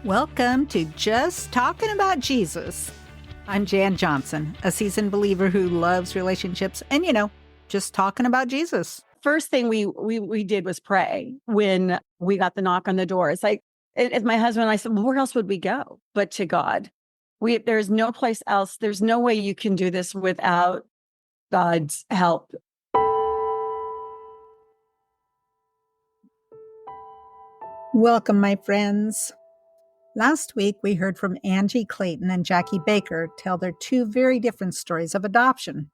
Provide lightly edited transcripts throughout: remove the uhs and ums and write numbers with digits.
Welcome to Just Talking About Jesus. I'm Jan Johnson, a seasoned believer who loves relationships and, just talking about Jesus. First thing we did was pray when we got the knock on the door. It's like, as my husband and I said, well, where else would we go but to God? There's no place else. There's no way you can do this without God's help. Welcome, my friends. Last week, we heard from Angie, Clayton, and Jackie Baker tell their two very different stories of adoption.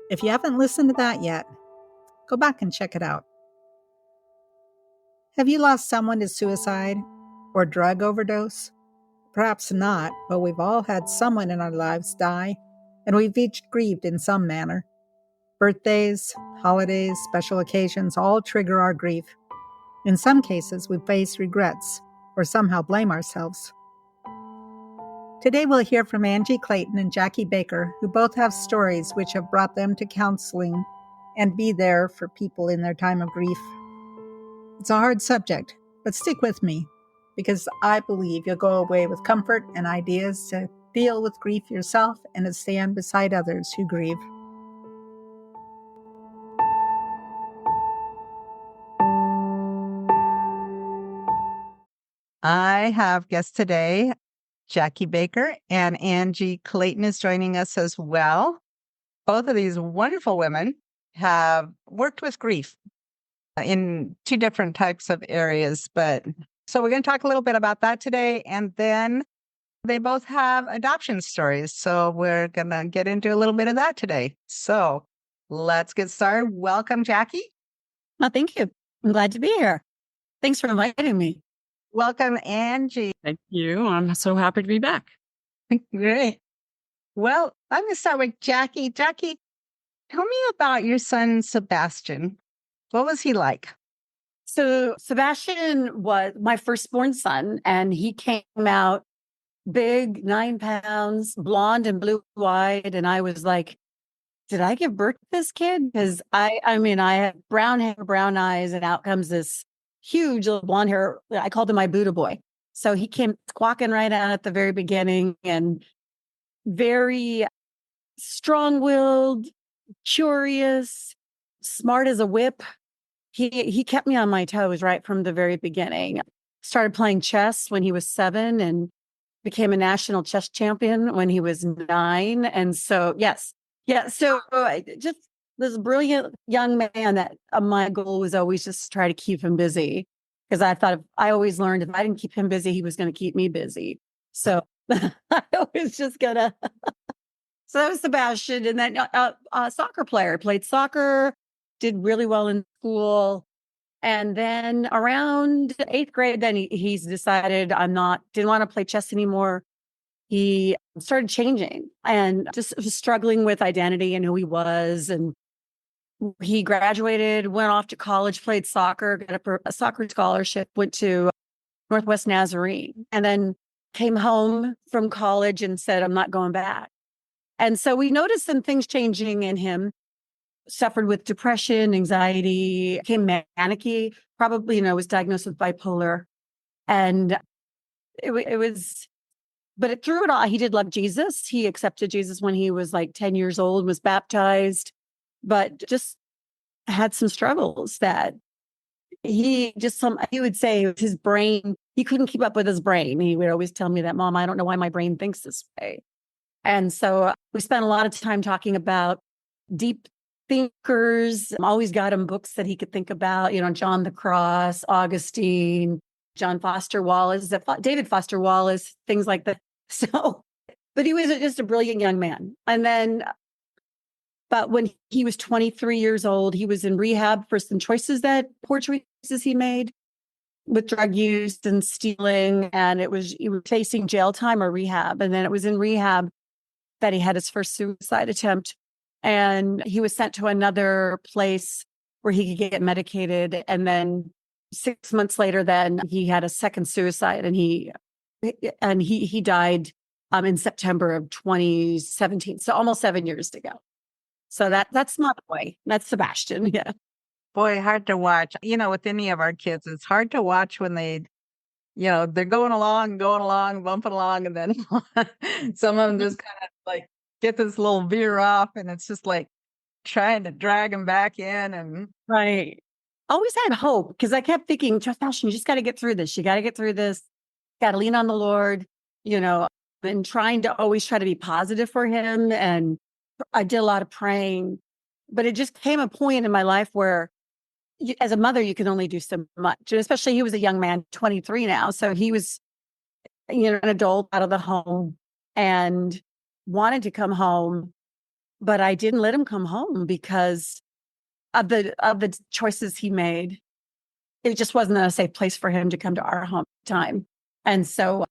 If you haven't listened to that yet, go back and check it out. Have you lost someone to suicide or drug overdose? Perhaps not, but we've all had someone in our lives die, and we've each grieved in some manner. Birthdays, holidays, special occasions all trigger our grief. In some cases, we face regrets or somehow blame ourselves. Today we'll hear from Angie Clayton and Jackie Baker, who both have stories which have brought them to counseling and be there for people in their time of grief. It's a hard subject, but stick with me, because I believe you'll go away with comfort and ideas to deal with grief yourself and to stand beside others who grieve. I have guests today, Jackie Baker and Angie Clayton is joining us as well. Both of these wonderful women have worked with grief in two different types of areas. So we're going to talk a little bit about that today. And then they both have adoption stories. So we're going to get into a little bit of that today. So let's get started. Welcome, Jackie. Well, thank you. I'm glad to be here. Thanks for inviting me. Welcome, Angie. Thank you. I'm so happy to be back. Great. Well, I'm going to start with Jackie. Jackie, tell me about your son, Sebastian. What was he like? So Sebastian was my firstborn son, and he came out big, 9 pounds, blonde and blue-eyed. And I was like, did I give birth to this kid? Because I had brown hair, brown eyes, and out comes this huge little blonde hair. I called him my Buddha boy. So he came squawking right out at the very beginning and very strong-willed, curious, smart as a whip. He kept me on my toes right from the very beginning. Started playing chess when he was 7 and became a national chess champion when he was 9. And so, yes. Yeah. So just this brilliant young man that my goal was always just to try to keep him busy, because I always learned if I didn't keep him busy, he was going to keep me busy. So I was just gonna. So that was Sebastian, and then a soccer player, played soccer, did really well in school, and then around 8th grade, then he's decided didn't want to play chess anymore. He started changing and just was struggling with identity and who he was. And he graduated, went off to college, played soccer, got a soccer scholarship, went to Northwest Nazarene, and then came home from college and said, I'm not going back. And so we noticed some things changing in him. Suffered with depression, anxiety, became manic-y, probably, was diagnosed with bipolar. And it was, but through it all, he did love Jesus. He accepted Jesus when he was like 10 years old, was baptized, but just had some struggles that he would say his brain, he couldn't keep up with his brain. He would always tell me that, Mom, I don't know why my brain thinks this way. And so we spent a lot of time talking about deep thinkers. Always got him books that he could think about, John the Cross, Augustine, John Foster Wallace, David Foster Wallace, things like that. So, but he was just a brilliant young man. And then, but when he was 23 years old, he was in rehab for some poor choices he made with drug use and stealing. And he was facing jail time or rehab. And then it was in rehab that he had his first suicide attempt. And he was sent to another place where he could get medicated. And then 6 months later, then he had a second suicide, and he died in September of 2017. So almost 7 years to go. So that's my boy. That's Sebastian. Yeah. Boy, hard to watch. With any of our kids, it's hard to watch when they they're going along, bumping along, and then some of them just kind of like get this little veer off, and it's just like trying to drag them back in. And Right. Always had hope because I kept thinking, Sebastian, you just got to get through this. You got to get through this. Got to lean on the Lord, and trying to always try to be positive for him. And I did a lot of praying, but it just came a point in my life where as a mother, you can only do so much. And especially he was a young man, 23 now. So he was, an adult out of the home and wanted to come home, but I didn't let him come home because of the choices he made. It just wasn't a safe place for him to come to our home time. And so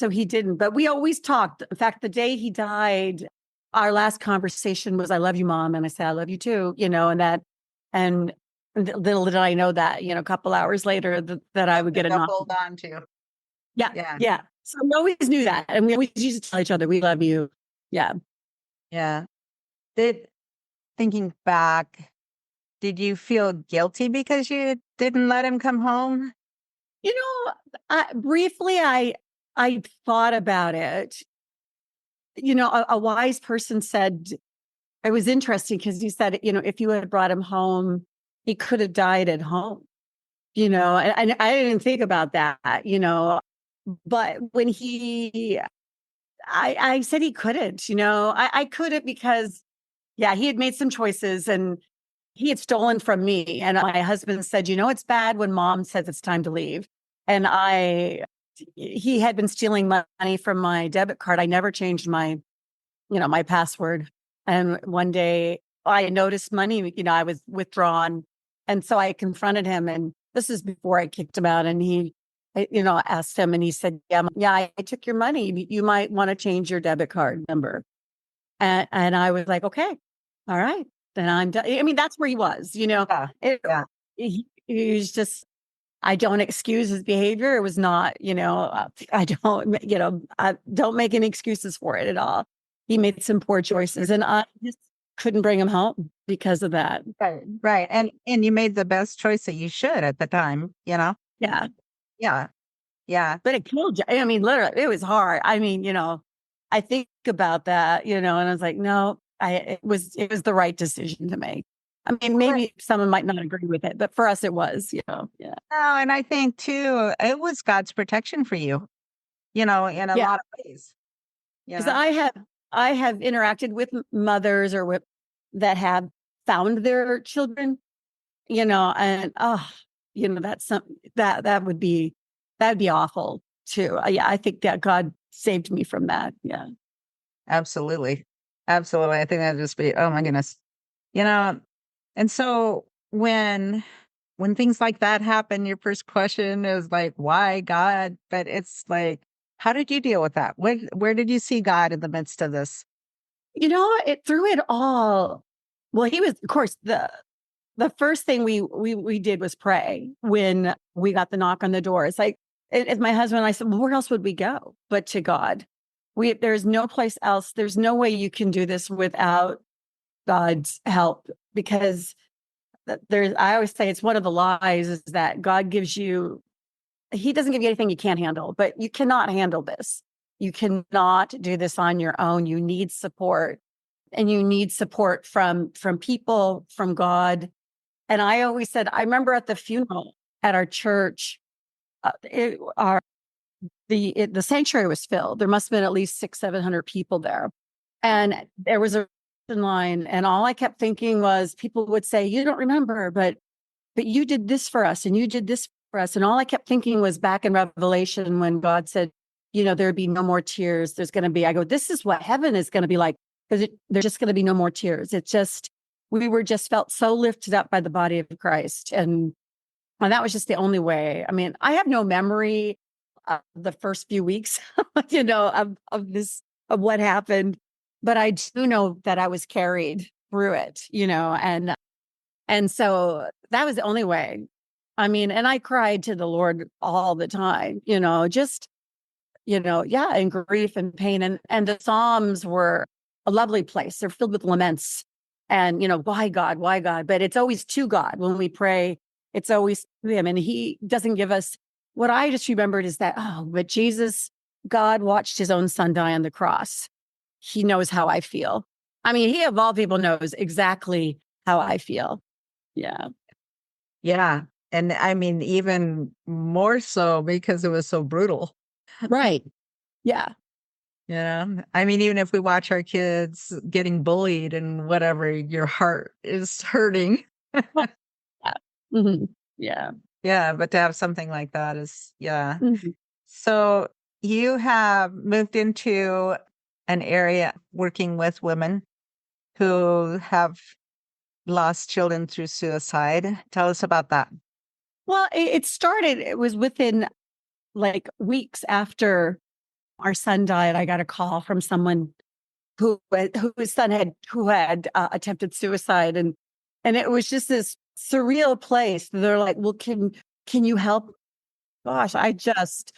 he didn't, but we always talked. In fact, the day he died, our last conversation was, "I love you, Mom." And I said, "I love you too," and little did I know that, a couple hours later that I would get a knock. Hold on to. Yeah. Yeah. So we always knew that. And we always used to tell each other, "We love you." Yeah. Yeah. Thinking back, did you feel guilty because you didn't let him come home? Briefly, I thought about it. A wise person said, it was interesting because he said, if you had brought him home, he could have died at home, and I didn't think about that, but when I said he couldn't, I couldn't because, yeah, he had made some choices and he had stolen from me. And my husband said, it's bad when Mom says it's time to leave. And he had been stealing money from my debit card. I never changed my password. And one day I noticed money, I was withdrawn. And so I confronted him, and this is before I kicked him out. And he, asked him, and he said, yeah, I took your money. You might want to change your debit card number. And I was like, okay, all right, then I'm done. I mean, that's where he was, Yeah. He was just, I don't excuse his behavior. It was not, I don't make any excuses for it at all. He made some poor choices, and I just couldn't bring him home because of that. Right. And you made the best choice that you should at the time, Yeah. Yeah. Yeah. But it killed you. I mean, literally, it was hard. I mean, I think about that, and I was like, no, it was the right decision to make. I mean, maybe someone might not agree with it, but for us, it was, yeah. No, and I think too, it was God's protection for you, in a lot of ways. Because I have interacted with mothers or that have found their children, and that's that would be awful too. Yeah, I think that God saved me from that. Yeah, absolutely. I think that'd just be, oh my goodness, and so when things like that happen, your first question is like, why God? But it's like, how did you deal with that? Where did you see God in the midst of this? It through it all. Well, he was, of course, the first thing we did was pray when we got the knock on the door. It's like, as my husband and I said, well, where else would we go but to God? There's no place else. There's no way you can do this without God's help, because I always say it's one of the lies is that God he doesn't give you anything you can't handle, but you cannot handle this. You cannot do this on your own. You need support, and you need support from people, from God. And I always said, I remember at the funeral at our church, the sanctuary was filled. There must have been at least 600-700 people there. And there was a line, and all I kept thinking was, people would say, you don't remember, but you did this for us, and you did this for us. And all I kept thinking was back in Revelation when God said, there'd be no more tears. There's going to be, I go, this is what heaven is going to be like, because there's just going to be no more tears. It's just, we were just felt so lifted up by the body of Christ. And that was just the only way. I mean, I have no memory of the first few weeks, of what happened, but I do know that I was carried through it, and so that was the only way. I mean, and I cried to the Lord all the time, just, in grief and pain. And the Psalms were a lovely place. They're filled with laments and, why God, why God? But it's always to God when we pray. It's always to him. And he doesn't give us what I just remembered is that, oh, but Jesus, God watched his own son die on the cross. He knows how I feel. I mean, he of all people knows exactly how I feel. Yeah. Yeah. And I mean, even more so because it was so brutal. Right. Yeah. You know, I mean, even if we watch our kids getting bullied and whatever, your heart is hurting. Yeah. hmm Yeah. Yeah. But to have something like that is, yeah. Mhm. So you have moved into an area working with women who have lost children through suicide. Tell us about that. Well, it started, it was within like weeks after our son died. I got a call from someone whose son had attempted suicide, and it was just this surreal place. They're like, well, can you help? Gosh, I just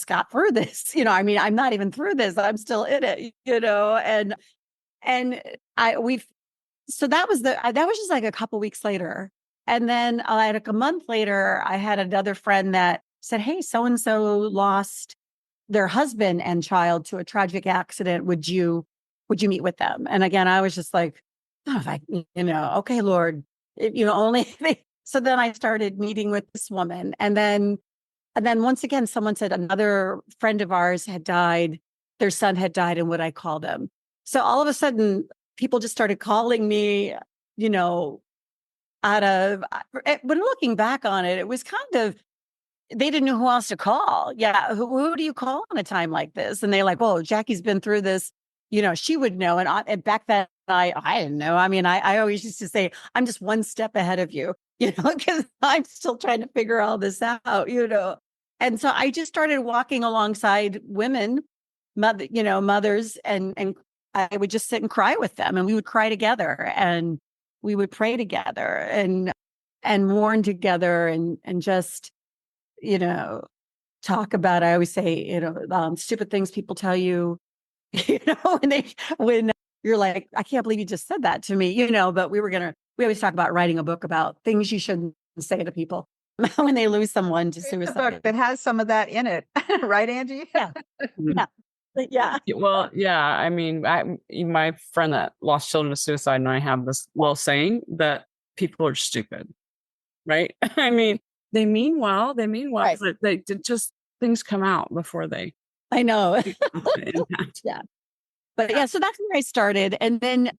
got through this. I mean, I'm not even through this, I'm still in it, and I we've so that was that was just like a couple weeks later. And then like a month later, I had another friend that said, hey, so and so lost their husband and child to a tragic accident. Would you meet with them? And again, I was just like, oh, like, okay, Lord, only so then I started meeting with this woman. And then once again, someone said another friend of ours had died, their son had died, and would I call them? So all of a sudden, people just started calling me, you know, out of, when looking back on it, it was kind of, they didn't know who else to call. Yeah. Who do you call in a time like this? And they're like, well, Jackie's been through this, she would know. And back then I didn't know. I mean, I always used to say, I'm just one step ahead of you, because I'm still trying to figure all this out. And so I just started walking alongside women, mothers, and I would just sit and cry with them, and we would cry together, and we would pray together, and mourn together, and just, you know, talk about, I always say, stupid things people tell you, when you're like, I can't believe you just said that to me, but we always talk about writing a book about things you shouldn't say to people when they lose someone to It's a book suicide. that has some of that in it, right, Angie? Yeah. Yeah. Yeah. Well, yeah. I mean, my friend that lost children to suicide and I have this saying that people are stupid, right? I mean, they mean well. They mean well. Right. But they just things come out before they I know. impact. Yeah. But yeah, so that's where I started. And then,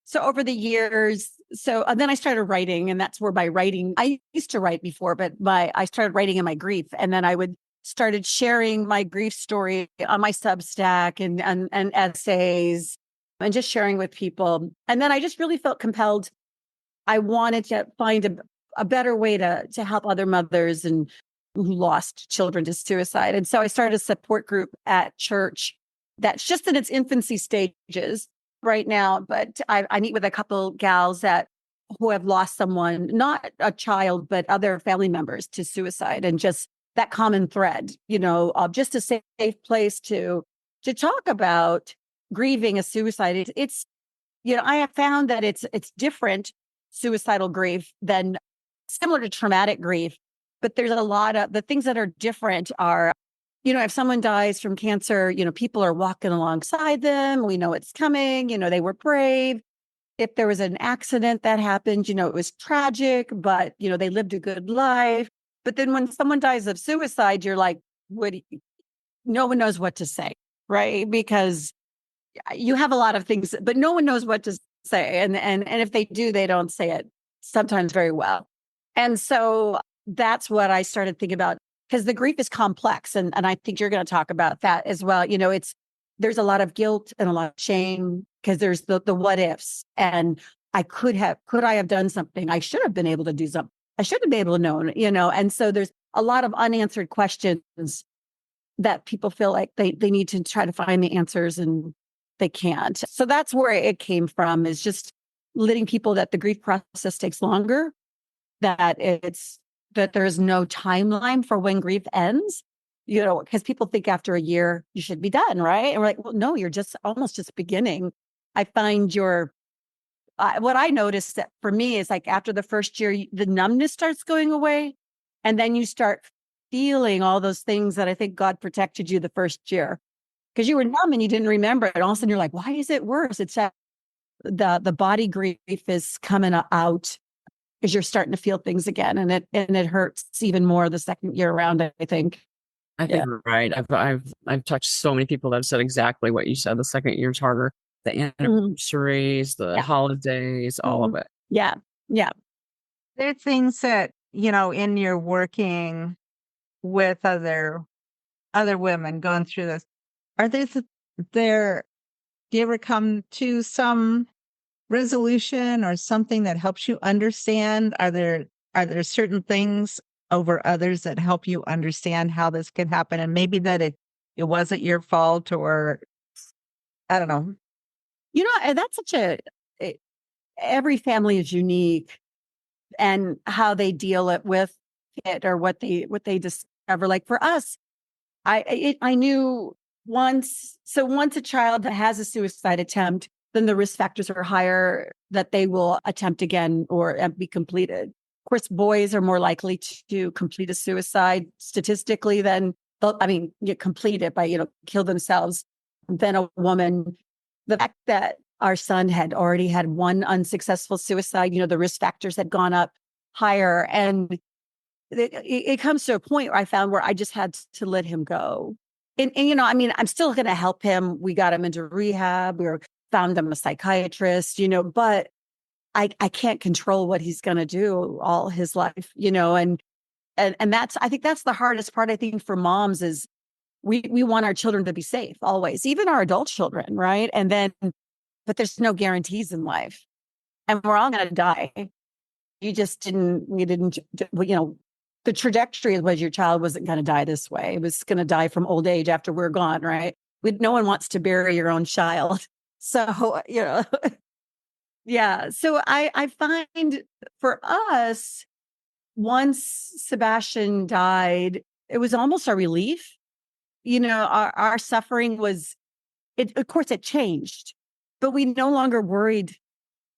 so over the years, and then I started writing, and that's where my writing, I used to write before, but I started writing in my grief. And then I started sharing my grief story on my Substack and essays, and just sharing with people. And then I just really felt compelled. I wanted to find a better way to help other mothers and who lost children to suicide. And so I started a support group at church that's just in its infancy stages right now. But I meet with a couple gals who have lost someone, not a child, but other family members to suicide, and just that common thread, just a safe place to talk about grieving a suicide. It's I have found that it's different suicidal grief than similar to traumatic grief, but there's a lot of the things that are different are, if someone dies from cancer, people are walking alongside them. We know it's coming, they were brave. If there was an accident that happened, it was tragic, but, they lived a good life. But then when someone dies of suicide, you're like, no one knows what to say, right? Because you have a lot of things, but no one knows what to say. And if they do, they don't say it sometimes very well. And so that's what I started thinking about, because the grief is complex. And I think you're going to talk about that as well. There's a lot of guilt and a lot of shame, because there's the what ifs. And could I have done something? I should have been able to do something. I should have been able to know, and so there's a lot of unanswered questions that people feel like they need to try to find the answers, and they can't. So that's where it came from, is just letting people that the grief process takes longer, that there's no timeline for when grief ends, because people think after a year you should be done, right? And we're like, well, no, you're just almost just beginning. I find what I noticed that for me is like after the first year, the numbness starts going away. And then you start feeling all those things that I think God protected you the first year because you were numb and you didn't remember it. All of a sudden you're like, why is it worse? It's that the body grief is coming out because you're starting to feel things again, and it hurts even more the second year around, I think. I think you're right. I've touched so many people that have said exactly what you said. The second year's harder. The anniversaries, the holidays, all of it. Yeah. Yeah. There are things that, in your working with other women going through this, are there do you ever come to some resolution or something that helps you understand? Are there certain things over others that help you understand how this could happen, and maybe that it wasn't your fault, or I don't know. And that's every family is unique, and how they deal with it or what they discover. Like for us, I knew once a child has a suicide attempt, then the risk factors are higher that they will attempt again or be completed. Of course, boys are more likely to complete a suicide statistically than complete it by, kill themselves than a woman. The fact that our son had already had one unsuccessful suicide, the risk factors had gone up higher. And it comes to a point where I found where I just had to let him go. And I'm still going to help him. We got him into rehab. Found him a psychiatrist, but I can't control what he's going to do all his life, and I think that's the hardest part. I think for moms is we want our children to be safe always, even our adult children. Right. But there's no guarantees in life, and we're all going to die. You didn't, the trajectory was your child wasn't going to die this way. It was going to die from old age after we're gone. Right. No one wants to bury your own child. So, yeah. So I find for us, once Sebastian died, it was almost a relief. Our suffering was, of course it changed, but we no longer worried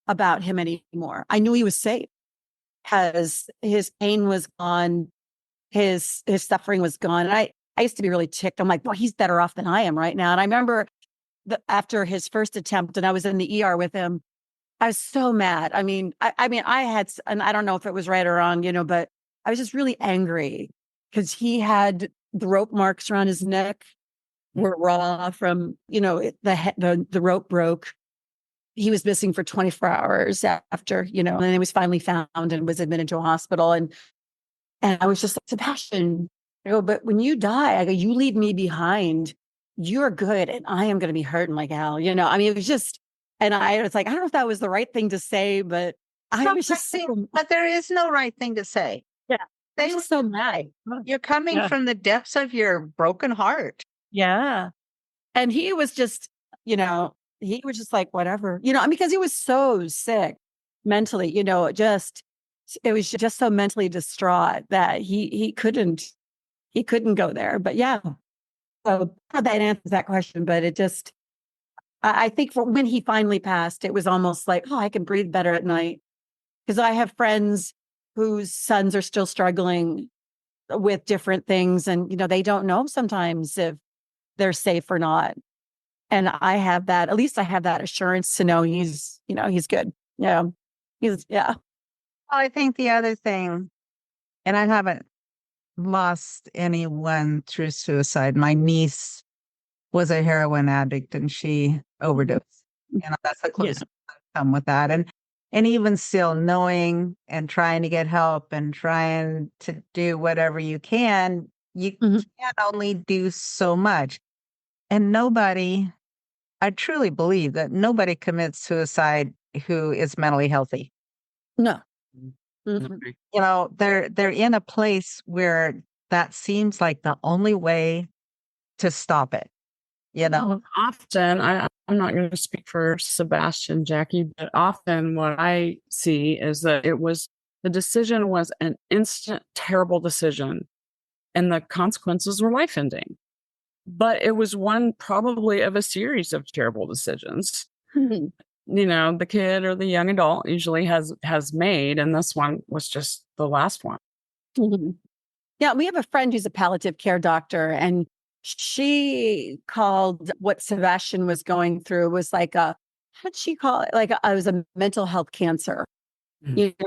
about him anymore. I knew he was safe because his pain was gone. His suffering was gone. And I used to be really ticked. I'm like, boy, he's better off than I am right now. And I remember after his first attempt, and I was in the ER with him, I was so mad. I had, and I don't know if it was right or wrong, but I was just really angry because he had the rope marks around his neck were raw from, the rope broke. He was missing for 24 hours after, and then he was finally found and was admitted to a hospital. And I was just like, Sebastian, I go, but when you die, I go, you leave me behind. You're good, and I am going to be hurting like hell. It was just, and I was like, I don't know if that was the right thing to say, but I was just so, but there is no right thing to say. Yeah. I was so mad. You're coming from the depths of your broken heart. Yeah. And he was just, he was just like, whatever, because he was so sick mentally, it was just so mentally distraught that he couldn't go there. But yeah. So that answers that question, but it just, I think for when he finally passed, it was almost like, oh, I can breathe better at night. Because I have friends whose sons are still struggling with different things. And, they don't know sometimes if they're safe or not. And I have that, at least I have that assurance to know he's good. Yeah. Yeah. Well, I think the other thing, and I haven't lost anyone through suicide. My niece was a heroin addict and she overdosed. That's the closest I come with that. And even still knowing and trying to get help and trying to do whatever you can, you can't only do so much. And I truly believe that nobody commits suicide who is mentally healthy. No. They're in a place where that seems like the only way to stop it. Often, I'm not going to speak for Sebastian, Jackie, but often what I see is that the decision was an instant, terrible decision, and the consequences were life-ending. But it was one probably of a series of terrible decisions. The kid or the young adult usually has made, and this one was just the last one. Yeah, we have a friend who's a palliative care doctor, and she called what Sebastian was going through was like how'd she call it? Like it was a mental health cancer.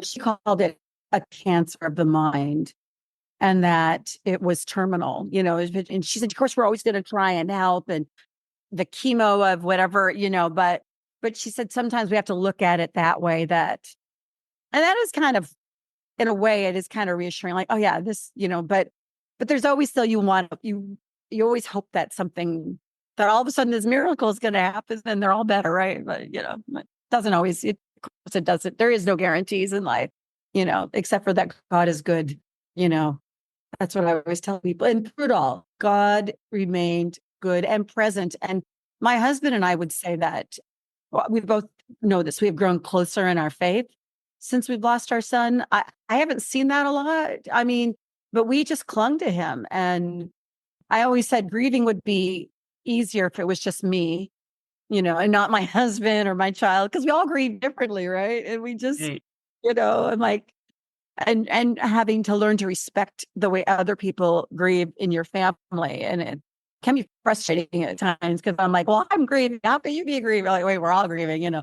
She called it a cancer of the mind, and that it was terminal, and she said, of course, we're always going to try and help and the chemo of whatever, but she said, sometimes we have to look at it that way and that is kind of, in a way, it is kind of reassuring, like, oh yeah, this, but there's always still, you always hope that that all of a sudden this miracle is going to happen and they're all better. Right. But, it doesn't always, of course it doesn't, there is no guarantees in life, except for that God is good, that's what I always tell people. And through it all, God remained good and present. And my husband and I would say that we both know this. We have grown closer in our faith since we've lost our son. I haven't seen that a lot. I mean, but we just clung to him. And I always said grieving would be easier if it was just me, and not my husband or my child, because we all grieve differently, right? And we just, and like, and having to learn to respect the way other people grieve in your family. And it can be frustrating at times because I'm like, well, I'm grieving. How can you be grieving? Like, wait, we're all grieving,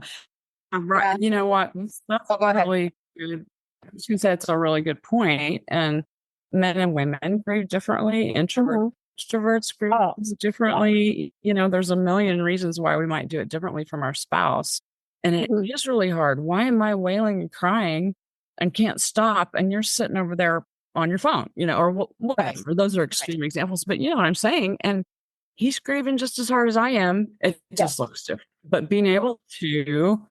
Right. You know what? That's go ahead. really good. I was going to say it's a really good point. And men and women grieve differently. Extroverts grieve differently. There's a million reasons why we might do it differently from our spouse. And it is really hard. Why am I wailing and crying and can't stop? And you're sitting over there on your phone, or whatever. Those are extreme examples, but you know what I'm saying? And he's grieving just as hard as I am. It just looks different. But being able to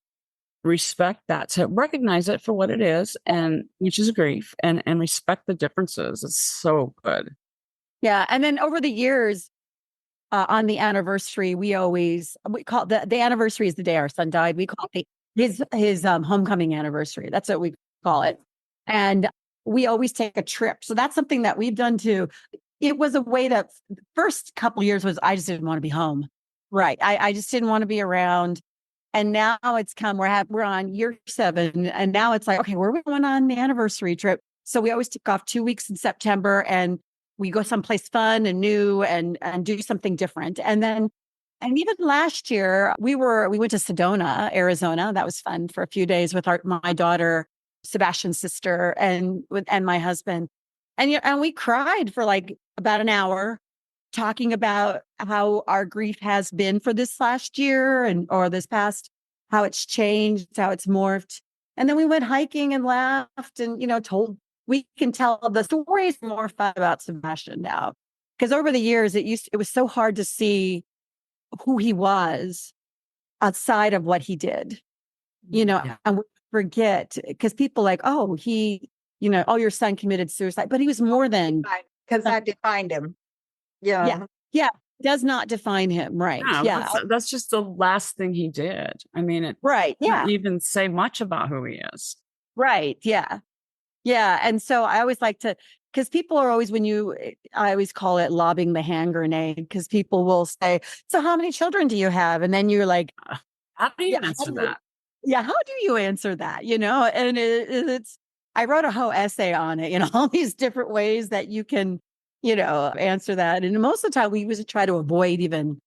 respect that, to recognize it for what it is, and which is grief, and respect the differences. It's so good. Yeah. And then over the years, on the anniversary, we call the anniversary is the day our son died. We call it his homecoming anniversary. That's what we call it. And we always take a trip. So that's something that we've done too. It was a way to, first couple of years was, I just didn't want to be home. Right. I just didn't want to be around. And now it's come, we're on year 7. And now it's like, okay, where are we going on the anniversary trip? So we always took off 2 weeks in September and we go someplace fun and new and do something different. And even last year we went to Sedona, Arizona. That was fun for a few days with my daughter, Sebastian's sister, and my husband. And we cried for like about an hour talking about how our grief has been for this last year or this past, how it's changed, how it's morphed. And then we went hiking and laughed and, we can tell the stories more fun about Sebastian now. Because over the years, it was so hard to see who he was outside of what he did, and we forget because people like, oh, your son committed suicide, but he was more than. Because that defined him. Yeah. Does not define him. Right. Yeah. That's just the last thing he did. I mean, it doesn't even say much about who he is. Right. Yeah. Yeah. And so I always like to, because people are always, I always call it lobbing the hand grenade, because people will say, so how many children do you have? And then you're like, how do you answer that? Yeah. How do you answer that? And it's, I wrote a whole essay on it, all these different ways that you can, answer that. And most of the time we usually try to avoid even,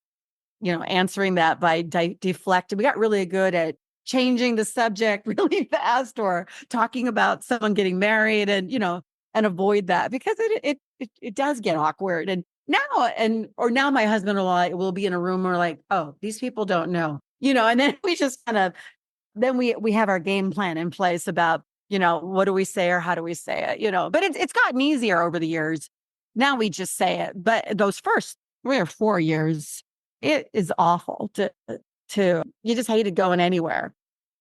answering that by deflecting. We got really good at changing the subject really fast or talking about someone getting married and, and avoid that because it does get awkward. And now my husband will be in a room where like, oh, these people don't know, and then we just kind of, then we have our game plan in place about, what do we say or how do we say it, but it's gotten easier over the years. Now we just say it. But those first 3 or 4 years, it is awful to you just hated going anywhere.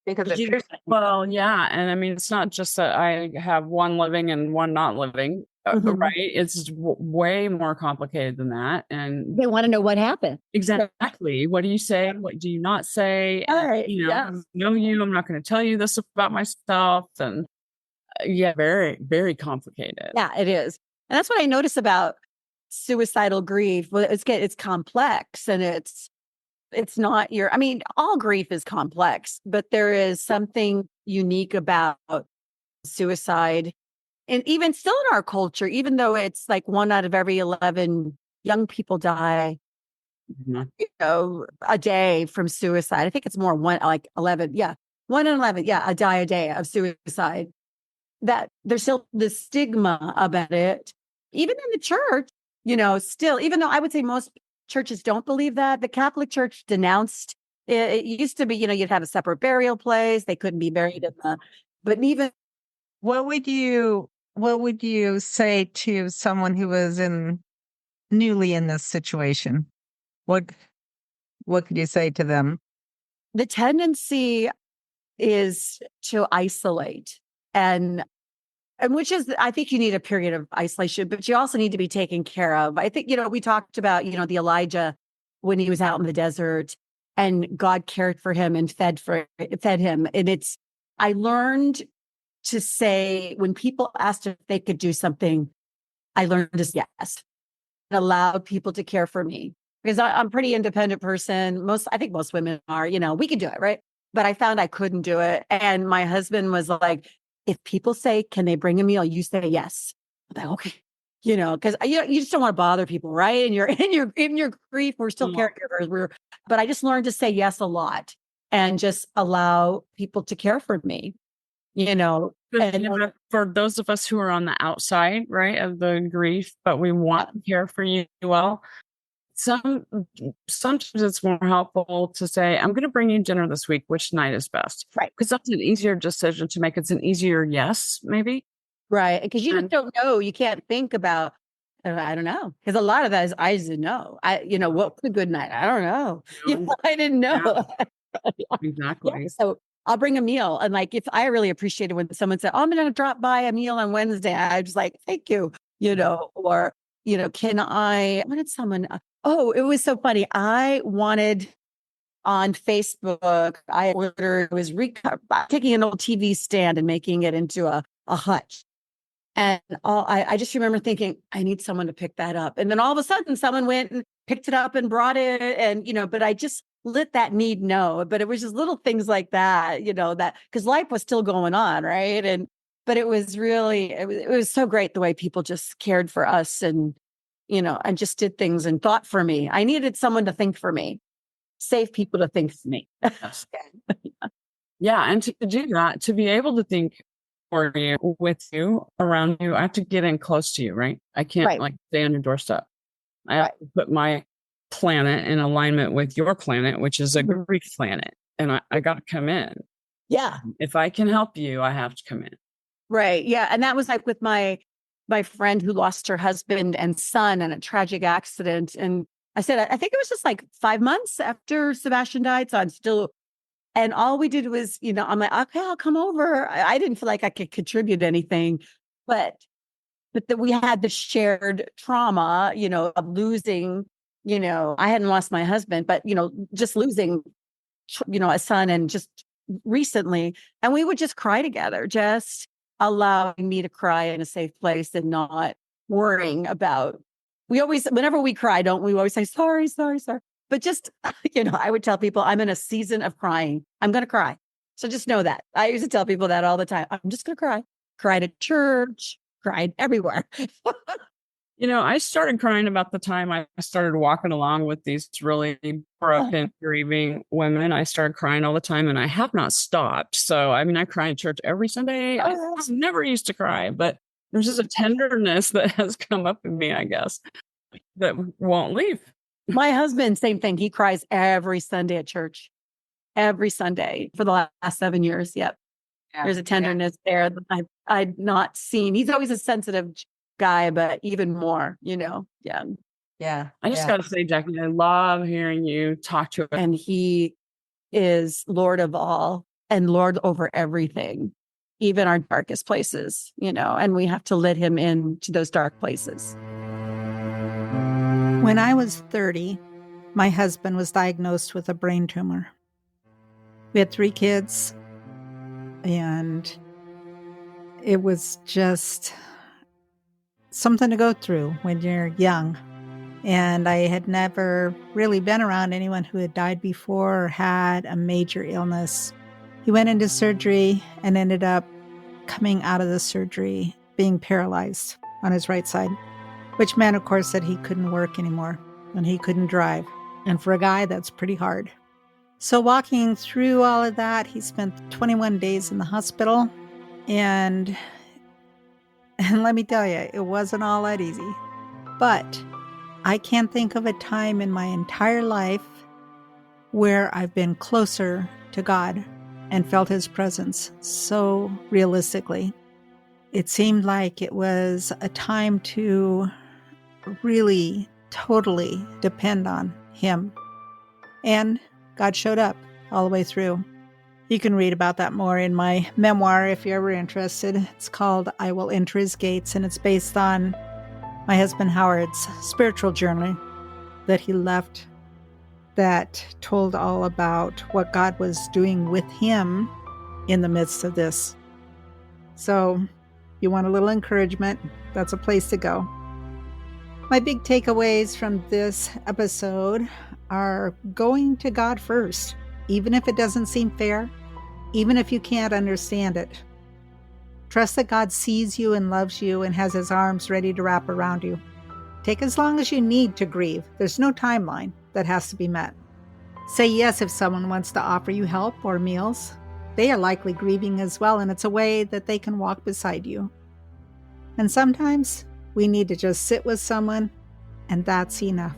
Because well, yeah. And I mean, it's not just that I have one living and one not living, right? It's way more complicated than that. And they want to know what happened. Exactly. What do you say? What do you not say? All right. I know you. I'm not going to tell you this about myself. And very, very complicated. Yeah, it is. And that's what I notice about suicidal grief. Well, it's complex and it's not all grief is complex, but there is something unique about suicide and even still in our culture, even though it's like 1 out of every 11 young people die, Mhm. a day from suicide. I think it's more 11. Yeah. 1 in 11. Yeah. Die a day of suicide. That there's still the stigma about it, even in the church, still, even though I would say most churches don't believe that. The Catholic Church denounced it. It used to be, you'd have a separate burial place. They couldn't be buried but even What would you say to someone who was newly in this situation? What could you say to them? the tendency is to isolate and which is, I think you need a period of isolation, but you also need to be taken care of. I think, we talked about, the Elijah when he was out in the desert and God cared for him and fed him. And I learned to say, when people asked if they could do something, I learned to say yes and allowed people to care for me because I'm a pretty independent person. I think most women are, we can do it. Right. But I found I couldn't do it. And my husband was like, if people say, can they bring a meal? You say yes. I'm like, okay. Because you just don't want to bother people, right? And you're in your grief. We're still caregivers. But I just learned to say yes a lot and just allow people to care for me. And For those of us who are on the outside, right, of the grief, but we want to care for you well, sometimes it's more helpful to say, I'm going to bring you dinner this week. Which night is best? Right. Because that's an easier decision to make. It's an easier yes, maybe. Right. Because you just don't know. You can't think about, I don't know. Because a lot of that is, I didn't know. What's a good night? I don't know. I didn't know. Yeah, exactly. Yeah, so I'll bring a meal. And like, if I really appreciated when someone said, oh, I'm going to drop by a meal on Wednesday, I was like, thank you, or, what did someone, it was so funny. I wanted on Facebook, I was taking an old TV stand and making it into a hutch. And I just remember thinking, I need someone to pick that up. And then all of a sudden someone went and picked it up and brought it. And, but I just let that need know. But it was just little things like that, that because life was still going on. Right. But it was really, it was so great the way people just cared for us and, and just did things and thought for me. I needed someone to think for me, safe people to think for me. Yes. Yeah. And to do that, to be able to think for you, with you, around you, I have to get in close to you, right? I can't stay on your doorstep. I have to put my planet in alignment with your planet, which is a grief planet. And I got to come in. Yeah. If I can help you, I have to come in. Right. Yeah. And that was like with my friend who lost her husband and son in a tragic accident. And I said, I think it was just like 5 months after Sebastian died. So I'm still, and all we did was, I'm like, okay, I'll come over. I didn't feel like I could contribute anything, but that we had the shared trauma, of losing, I hadn't lost my husband, but, just losing, a son and just recently. And we would just cry together, just allowing me to cry in a safe place and not worrying about, whenever we cry, don't we always say, sorry. But just, I would tell people I'm in a season of crying. I'm going to cry. So just know that. I used to tell people that all the time. I'm just going to cry. Cried at church, cried everywhere. I started crying about the time I started walking along with these really broken, grieving women. I started crying all the time and I have not stopped. So, I cry in church every Sunday. I never used to cry, but there's just a tenderness that has come up in me, I guess, that won't leave. My husband, same thing. He cries every Sunday at church, every Sunday for the last 7 years. Yep. Yeah. There's a tenderness there that I've not seen. He's always a sensitive guy, but even more, Yeah. Yeah. I just got to say, Jackie, I love hearing you talk to him. And he is Lord of all and Lord over everything, even our darkest places, and we have to let him into those dark places. When I was 30, my husband was diagnosed with a brain tumor. We had 3 kids, and it was just something to go through when you're young. And I had never really been around anyone who had died before or had a major illness. He went into surgery and ended up coming out of the surgery being paralyzed on his right side, which meant, of course, that he couldn't work anymore and he couldn't drive. And for a guy, that's pretty hard. So walking through all of that, he spent 21 days in the hospital. And let me tell you, it wasn't all that easy. But I can't think of a time in my entire life where I've been closer to God and felt his presence so realistically. It seemed like it was a time to really totally depend on him. And God showed up all the way through. You can read about that more in my memoir if you're ever interested. It's called I Will Enter His Gates, and it's based on my husband Howard's spiritual journal that he left that told all about what God was doing with him in the midst of this. So if you want a little encouragement, that's a place to go. My big takeaways from this episode are going to God first, even if it doesn't seem fair, even if you can't understand it. Trust that God sees you and loves you and has his arms ready to wrap around you. Take as long as you need to grieve. There's no timeline that has to be met. Say yes if someone wants to offer you help or meals. They are likely grieving as well, and it's a way that they can walk beside you. And sometimes we need to just sit with someone, and that's enough.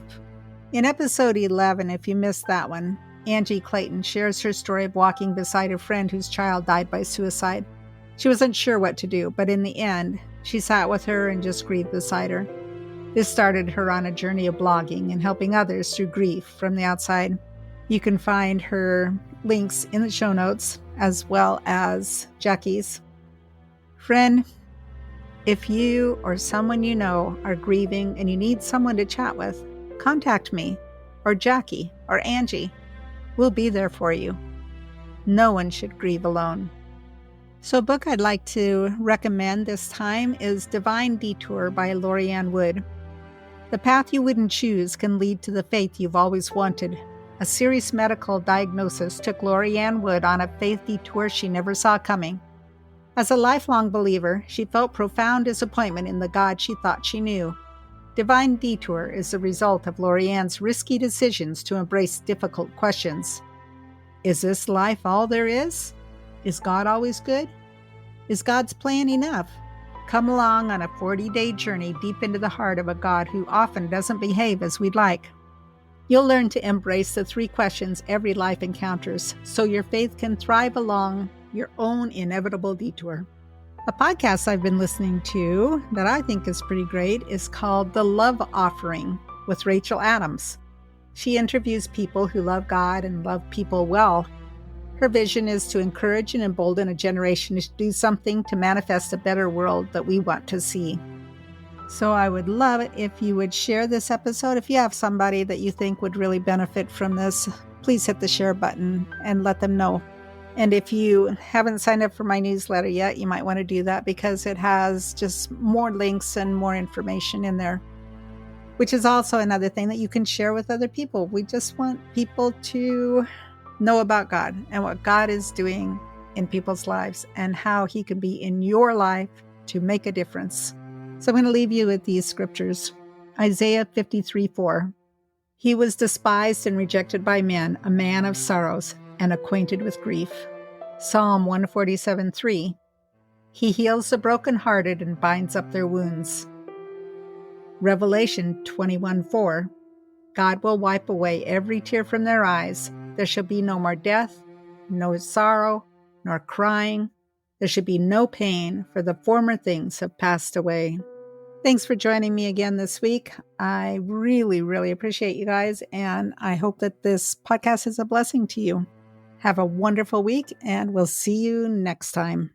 In episode 11, if you missed that one, Angie Clayton shares her story of walking beside a friend whose child died by suicide. She wasn't sure what to do, but in the end, she sat with her and just grieved beside her. This started her on a journey of blogging and helping others through grief from the outside. You can find her links in the show notes, as well as Jackie's. Friend, if you or someone you know are grieving and you need someone to chat with, contact me or Jackie or Angie. We'll be there for you. No one should grieve alone. So a book I'd like to recommend this time is Divine Detour by Lorianne Wood. The path you wouldn't choose can lead to the faith you've always wanted. A serious medical diagnosis took Lorianne Wood on a faith detour she never saw coming. As a lifelong believer, she felt profound disappointment in the God she thought she knew. Divine Detour is the result of Lorianne's risky decisions to embrace difficult questions. Is this life all there is? Is God always good? Is God's plan enough? Come along on a 40-day journey deep into the heart of a God who often doesn't behave as we'd like. You'll learn to embrace the 3 questions every life encounters so your faith can thrive along your own inevitable detour. A podcast I've been listening to that I think is pretty great is called The Love Offering with Rachel Adams. She interviews people who love God and love people well. Her vision is to encourage and embolden a generation to do something to manifest a better world that we want to see. So I would love it if you would share this episode. If you have somebody that you think would really benefit from this, please hit the share button and let them know. And if you haven't signed up for my newsletter yet, you might want to do that because it has just more links and more information in there, which is also another thing that you can share with other people. We just want people to know about God and what God is doing in people's lives and how he can be in your life to make a difference. So I'm going to leave you with these scriptures. Isaiah 53:4. He was despised and rejected by men, a man of sorrows and acquainted with grief. Psalm 147:3. He heals the brokenhearted and binds up their wounds. Revelation 21:4. God will wipe away every tear from their eyes. There shall be no more death, no sorrow, nor crying. There should be no pain, for the former things have passed away. Thanks for joining me again this week. I really, really appreciate you guys, and I hope that this podcast is a blessing to you. Have a wonderful week, and we'll see you next time.